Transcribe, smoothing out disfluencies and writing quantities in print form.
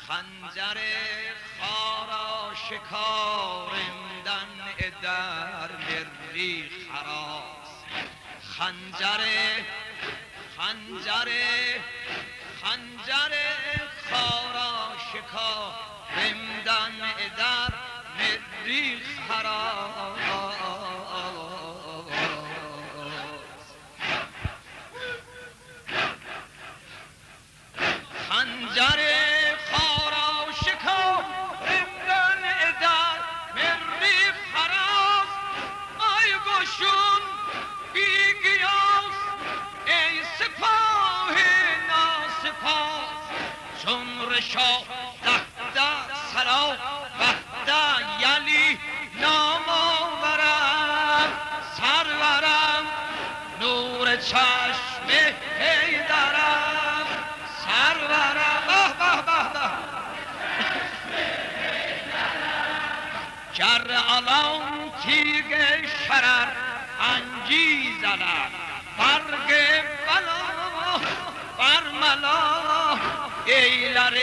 خنجر خارا شکارندن در مری خراس خنجر خارا شکارندن در مری خراس خنجر شون بی قیاس ای سپاه ناسپاس چون رشا دهده سرا وحده یلی نام آورم سرورم نور چشم حیدرم سرورم به به به گر الان تیگ شرر انگیزد برگ بلا برملا ایلر